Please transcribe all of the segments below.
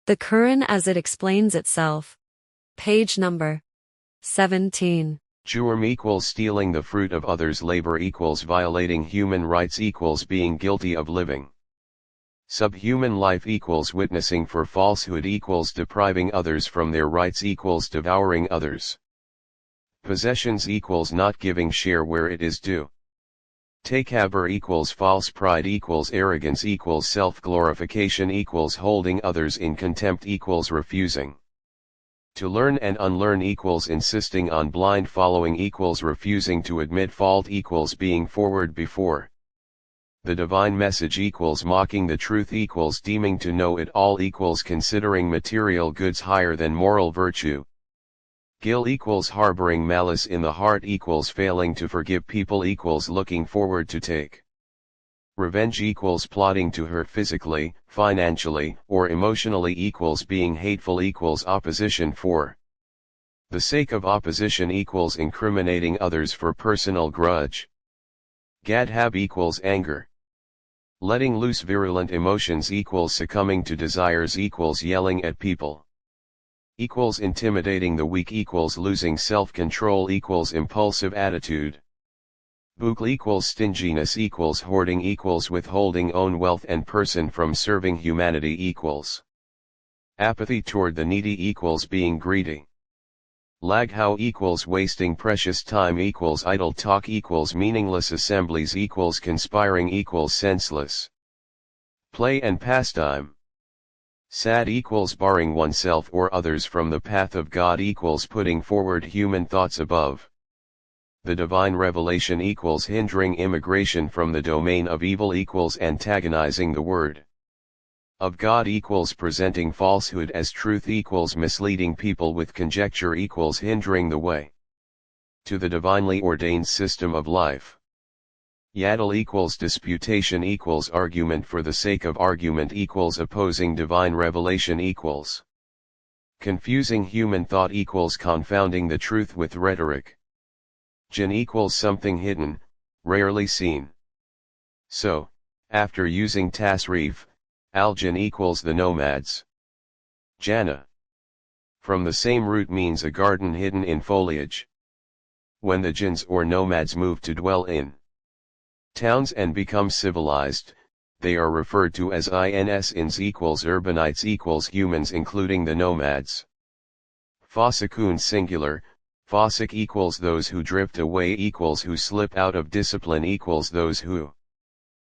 The Quran as it explains itself. Page number 17. Jurm equals stealing the fruit of others' labor equals violating human rights equals being guilty of living. Subhuman life equals witnessing for falsehood equals depriving others from their rights equals devouring others. Possessions equals not giving share where it is due. Takabbur equals false pride equals arrogance equals self-glorification equals holding others in contempt equals refusing. To learn and unlearn equals insisting on blind following equals refusing to admit fault equals being forward before. The divine message equals mocking the truth equals deeming to know it all equals considering material goods higher than moral virtue. Ghill equals harboring malice in the heart equals failing to forgive people equals looking forward to take revenge equals plotting to hurt physically, financially, or emotionally equals being hateful equals opposition for the sake of opposition equals incriminating others for personal grudge. Gadhab equals anger. Letting loose virulent emotions equals succumbing to desires equals yelling at people. Equals intimidating the weak equals losing self-control equals impulsive attitude. Bukhl equals stinginess equals hoarding equals withholding own wealth and person from serving humanity equals apathy toward the needy equals being greedy. Laghau equals wasting precious time equals idle talk equals meaningless assemblies equals conspiring equals senseless play and pastime. Sad equals barring oneself or others from the path of God equals putting forward human thoughts above the divine revelation equals hindering immigration from the domain of evil equals antagonizing the word of God equals presenting falsehood as truth equals misleading people with conjecture equals hindering the way to the divinely ordained system of life. Yaddle equals disputation equals argument for the sake of argument equals opposing divine revelation equals confusing human thought equals confounding the truth with rhetoric. Jinn equals something hidden, rarely seen. So, after using tasrif, al-jinn equals the nomads. Jannah from the same root means a garden hidden in foliage. When the jinns or nomads move to dwell in towns and become civilized, they are referred to as ins equals urbanites equals humans including the nomads. Fasikun singular, fasik equals those who drift away equals who slip out of discipline equals those who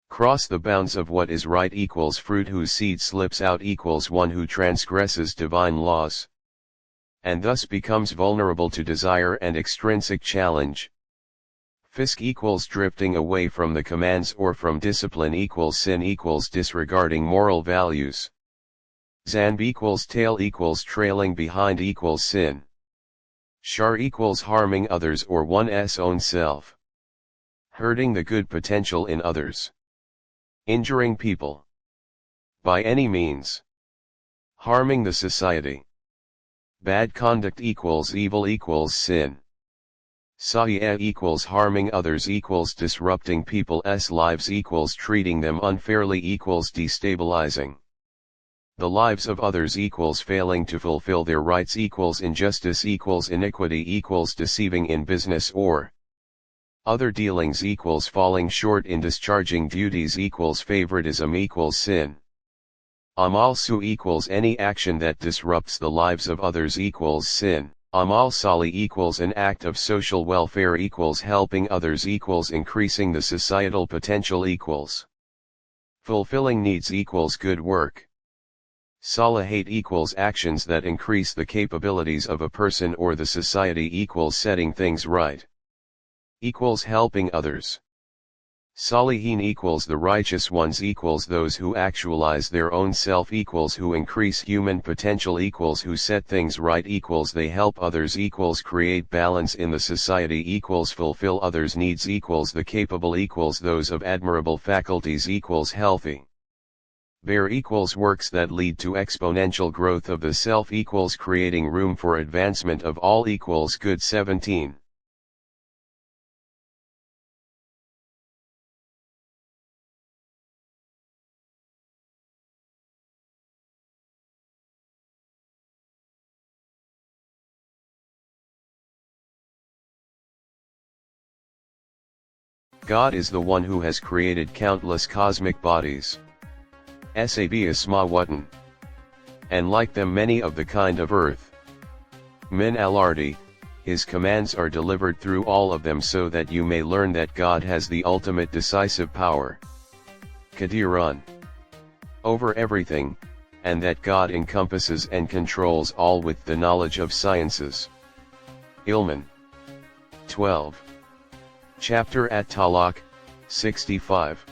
cross the bounds of what is right equals fruit whose seed slips out equals one who transgresses divine laws and thus becomes vulnerable to desire and extrinsic challenge. Fisk equals drifting away from the commands or from discipline equals sin equals disregarding moral values. Zanb equals tail equals trailing behind equals sin. Shar equals harming others or one's own self. Hurting the good potential in others. Injuring people. By any means. Harming the society. Bad conduct equals evil equals sin. Sa'i'a equals harming others equals disrupting people's lives equals treating them unfairly equals destabilizing the lives of others equals failing to fulfill their rights equals injustice equals iniquity equals deceiving in business or other dealings equals falling short in discharging duties equals favoritism equals sin. Amal su equals any action that disrupts the lives of others equals sin. Amal salih equals an act of social welfare equals helping others equals increasing the societal potential equals fulfilling needs equals good work. Salihate equals actions that increase the capabilities of a person or the society equals setting things right equals helping others. Salihin equals the righteous ones equals those who actualize their own self equals who increase human potential equals who set things right equals they help others equals create balance in the society equals fulfill others' needs equals the capable equals those of admirable faculties equals healthy. Bear equals works that lead to exponential growth of the self equals creating room for advancement of all equals good 17. God is the one who has created countless cosmic bodies. Sab Isma Watan. And like them many of the kind of earth. Min al-Ardi, his commands are delivered through all of them so that you may learn that God has the ultimate decisive power. QUR'AN. Over everything, and that God encompasses and controls all with the knowledge of sciences. Ilman. 12. Chapter At-Talaq, 65.